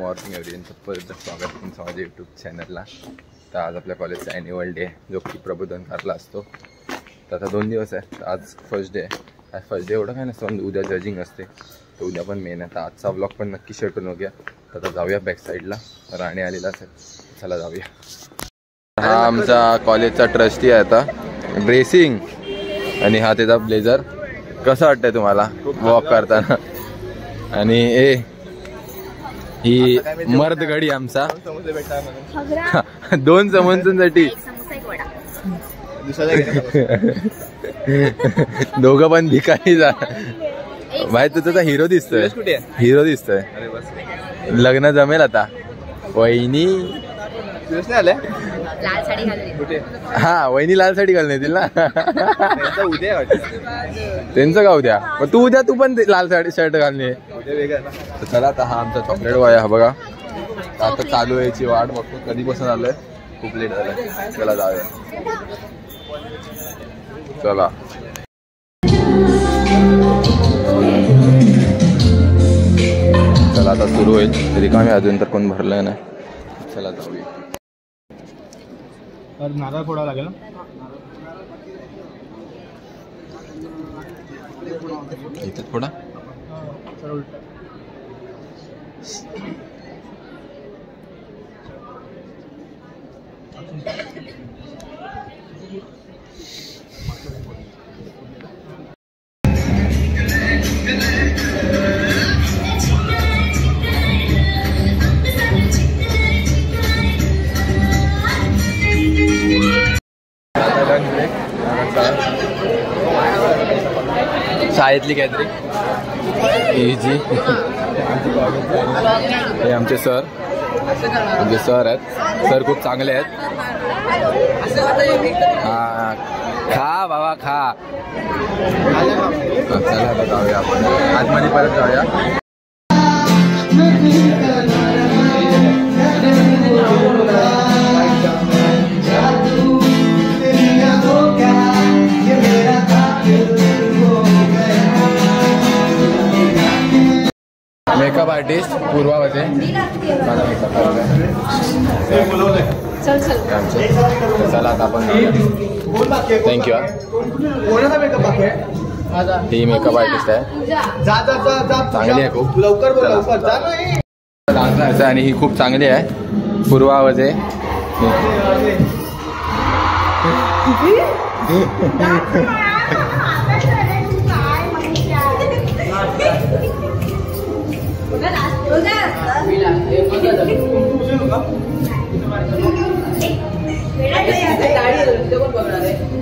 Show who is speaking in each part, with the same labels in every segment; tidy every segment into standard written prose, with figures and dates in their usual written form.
Speaker 1: Morning everyone, परत स्वागत तुमचं माझ्या यूट्यूब चॅनलला. तर आज आपल्या कॉलेजचा ॲन्युअल डे जो की प्रबोधनकारला असतो. तर आता 2 दिवस आहे. आज फर्स्ट डे आहे. आज फर्स्ट डे एवढं काय नसतं, उद्या जजिंग असते. तर उद्या पण मेन आहे. तर आजचा व्लॉग पण नक्की शेअर करून बघूया. तर आता जाऊया बॅक साईडला, राणे आलेला असेल. चला जाऊया. हा आमचा कॉलेजचा ट्रस्टी आहे आता, ड्रेसिंग. आणि हा त्याचा ब्लेझर. कसं वाटतंय तुम्हाला वॉक करताना? आणि ही मर्द गडी आमचा 2 समोसांसाठी दोघं पण भिकारी जा. भाई तू तुझा हिरो दिसतोय, हिरो दिसतोय. लग्न जमेल आता. वहिनी
Speaker 2: लाल साडी घालली.
Speaker 1: हा वहिनी लाल साडी घालून येतील ना. त्यांचं का उद्या? तू उद्या तू पण लाल साडी शर्ट घालून ये. चला आता हा आमचा चॉकलेट बॉय हा बघा. आता चालू यायची वाट बघतो, कधीपासून आलोय. खूप लेट झालंय. चला जाऊया. चला चला आता सुरू होईल. रिकामी अजून तर कोण भरलंय ना. चला जाऊया.
Speaker 3: नारळ फोडावं लागेल ना.
Speaker 1: इथे फोडा. शाळेतली काहीतरी जी. हे आमचे सर आहेत. सर खूप चांगले आहेत. हा खा बाबा खा. चला आता जाऊया आपण आतमध्ये, परत जाऊया. मेकअप आर्टिस्ट पूर्वा होते. चला आता आपण थँक्यू. ही मेकअप आर्टिस्ट आहे, चांगली आहे खूप. आणि ही खूप चांगली आहे, पूर्वा वजे.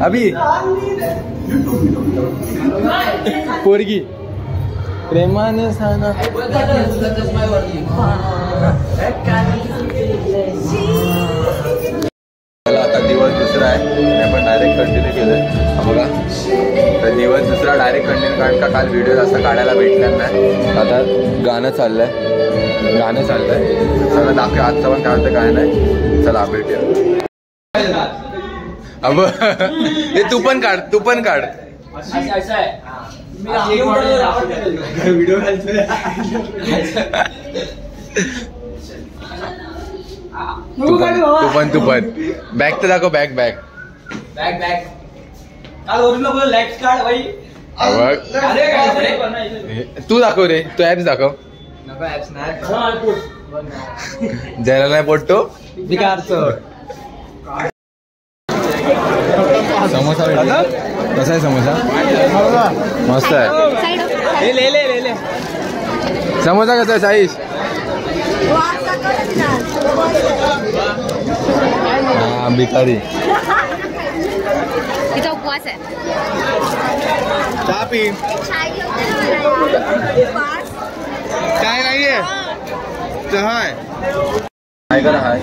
Speaker 1: अभी पोरगी प्रेमाने सांगा. आता दिवस दुसरा आहे आणि आपण डायरेक्ट कंटिन्यू केलंय. बघा तर दिवस दुसरा डायरेक्ट कंटिन्यू, कारण का काल व्हिडिओ जास्त काढायला भेटला नाही. आता गाणं चाललंय. सगळं दाखव. आजचा पण काय होतं काय नाही. चला भेटूया. अब हे तू पण काढ. तू पण बॅग तर दाखव. बॅग तू दाखव रे. तू ऍप्स दाखव. जरा नाही पोटतो. समोसा कसा आहे? समोसा मस्त आहे. ले समोसा कसा आहे साईश? हा भिकारी.
Speaker 2: तिचा उपवास आहे.
Speaker 3: चहा पी. काय नाहीये, चहा आहे.
Speaker 1: हाय कर. हाय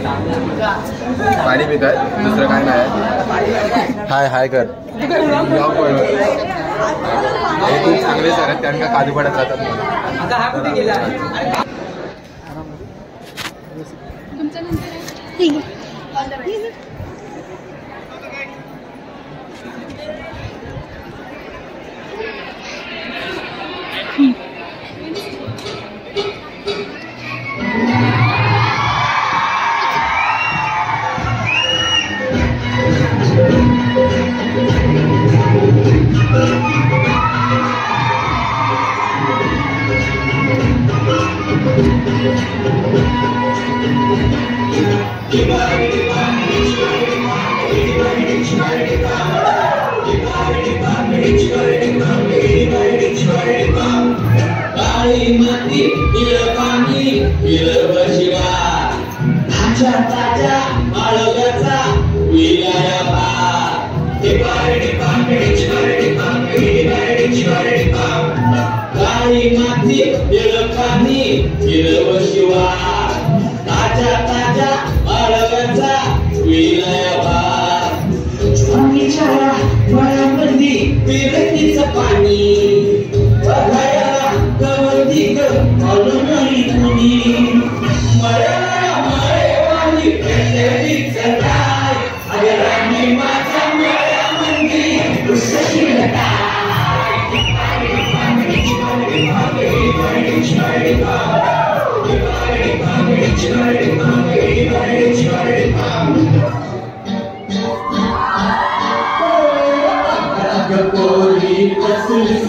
Speaker 1: पाणी पित आहे, दुसरं काय नाही. हाय कर. हे खूप चांगले सर आहेत, कारण का काजू पडत राहतात.
Speaker 4: काळी माती हिरवं पाणी हिरवं शिवा ताज्या ताज्या बाळगाचा विलाया काळी माती हिरवं पाणी हिरवं शिवा ताज्या ताज्या बाळगाचा विलाया स्वामीच्या मळ्यामध्ये विरतीचं पाणी बघायला गवती गवलं नाही कुणी मळ्यावाली पेटलीचं काय अगरामी माझ्या मळ्यामध्ये उसळीलं काय Gapori kaslis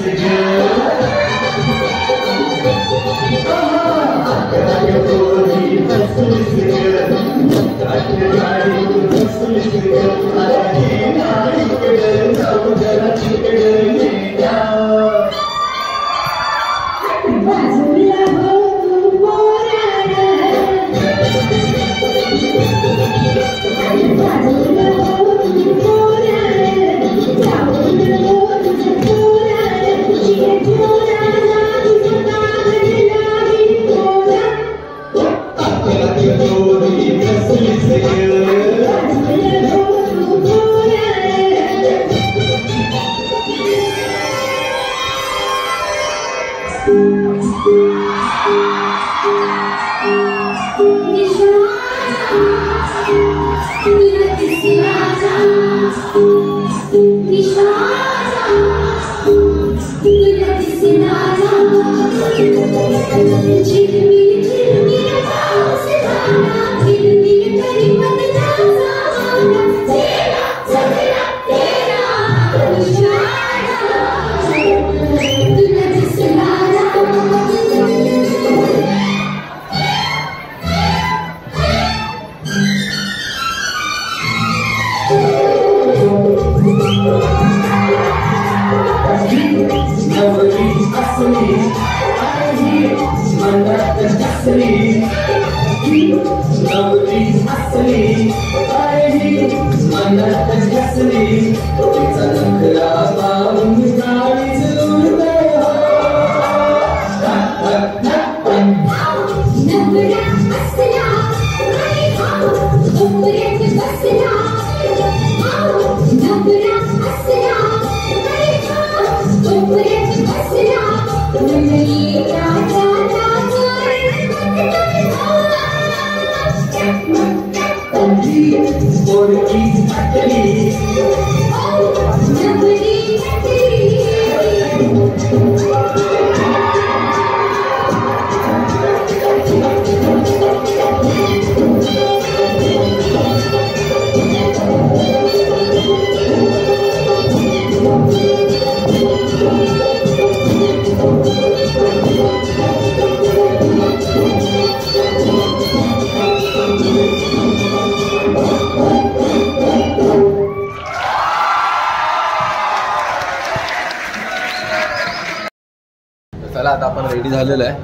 Speaker 1: चला आता आपण रेडी झालेलं आहे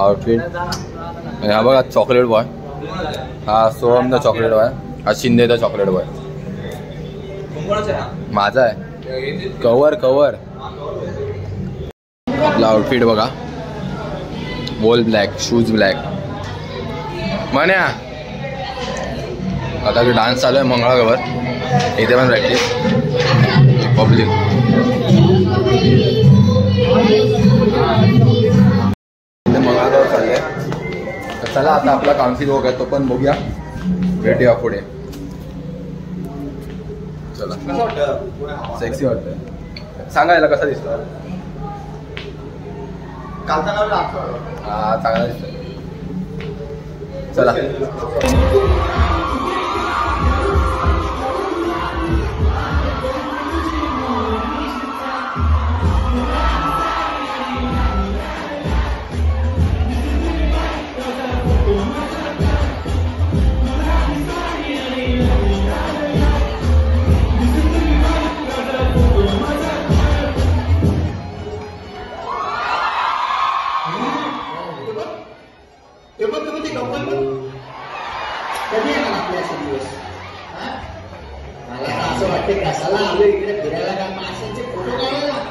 Speaker 1: आउटफिट. हा बघा चॉकलेट बॉय, हा सोहमचा चॉकलेट बॉय, हा शिंदेचा चॉकलेट बॉय. माझा आहे कवर कवर. आपला आउटफिट बघा, वॉल ब्लॅक, शूज ब्लॅक. म्हण्या आता डान्स चालू आहे मंगळागौर, इथे पण प्रॅक्टिस पब्लिक. मंगळागौर चाललंय. तर चला आता आपला काउन्सिल वगैरे तो पण बघूया, भेटूया पुढे. चला. कसं वाटतं? सेक्सी वाटतं. सांगायला कसा दिसतो? हा चांगला दिसतोय. चला.
Speaker 5: कधी येणार आपल्या दिवस? मला असं वाटतं कसाला आलो इकडे फिरायला का माशांचे फोटो काढायला.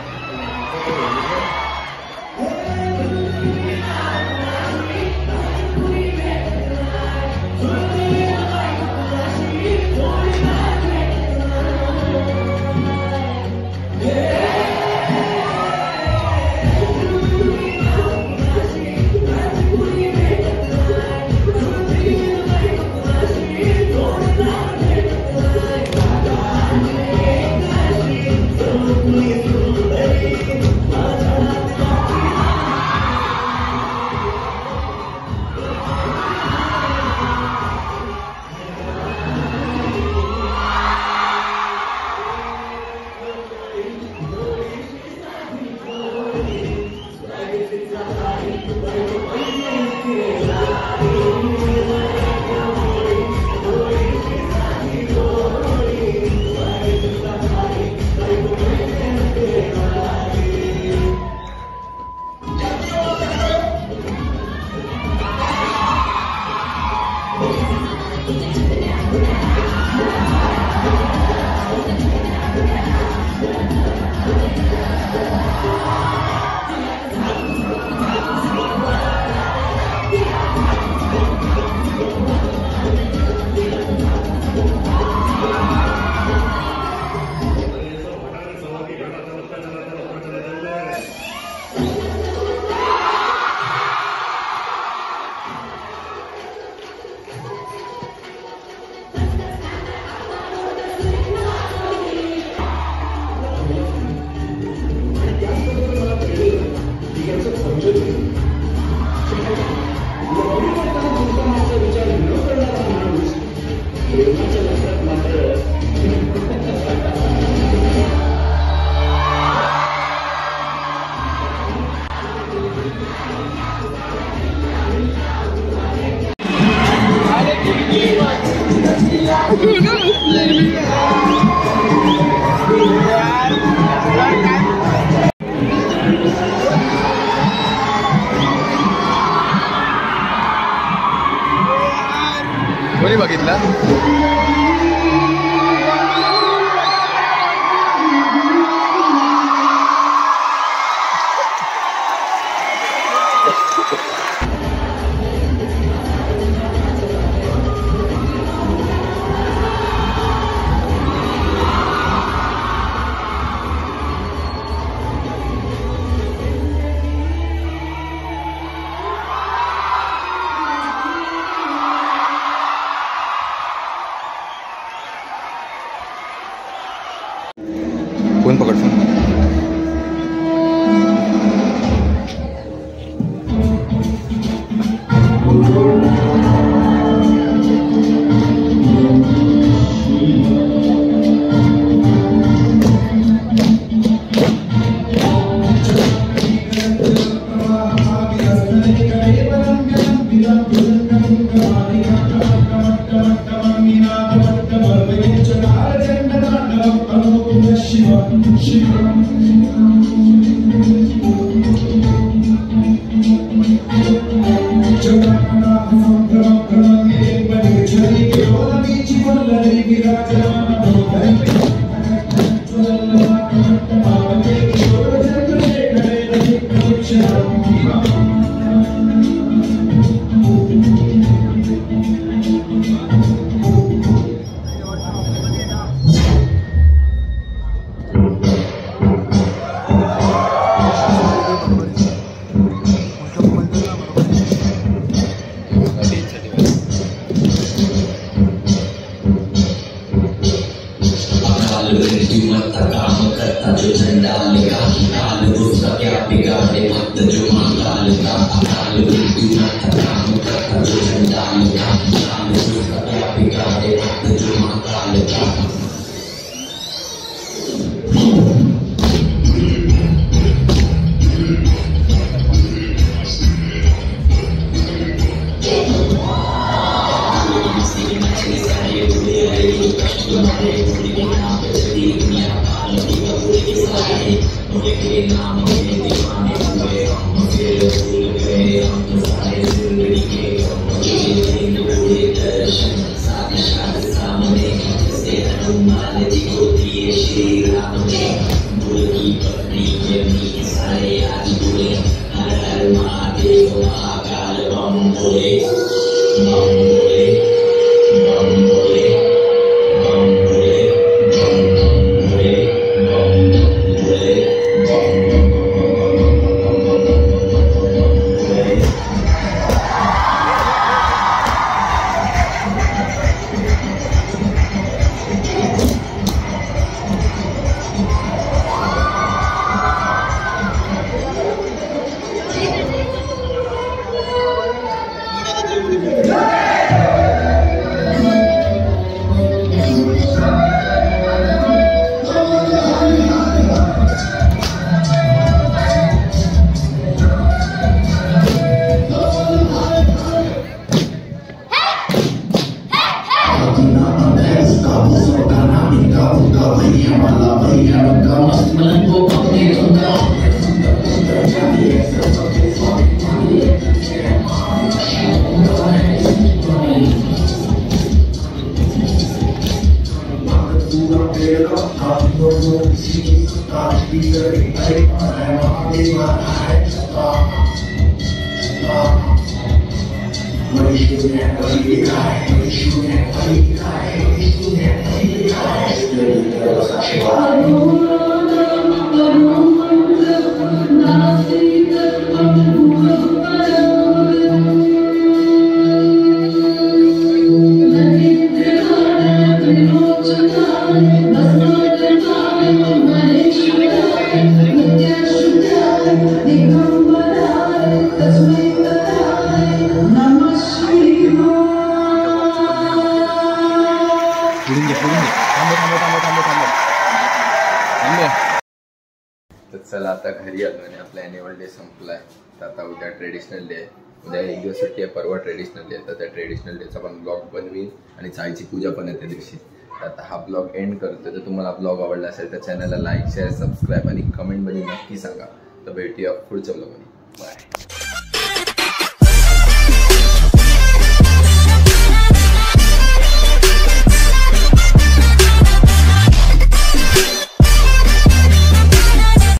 Speaker 1: कोणी बघितला? कोण पकडतो? तर चला आता घरी आलो आणि आपला ॲन्युअल डे संपलाय. तर आता उद्या ट्रेडिशनल डे आहे. उद्या एक दिवस सुट्टी आहे, परवा ट्रेडिशनल डे. तर त्या ट्रेडिशनल डेचा पण ब्लॉग बनवीन आणि चायची पूजा पण आहे त्या दिवशी. तर आता हा ब्लॉग एंड करतो. तर तुम्हाला ब्लॉग आवडला असेल तर चॅनलला लाईक शेअर सबस्क्राईब आणि कमेंटमध्ये नक्की सांगा. तर भेटूया पुढच्या ब्लॉगमध्ये. बाय.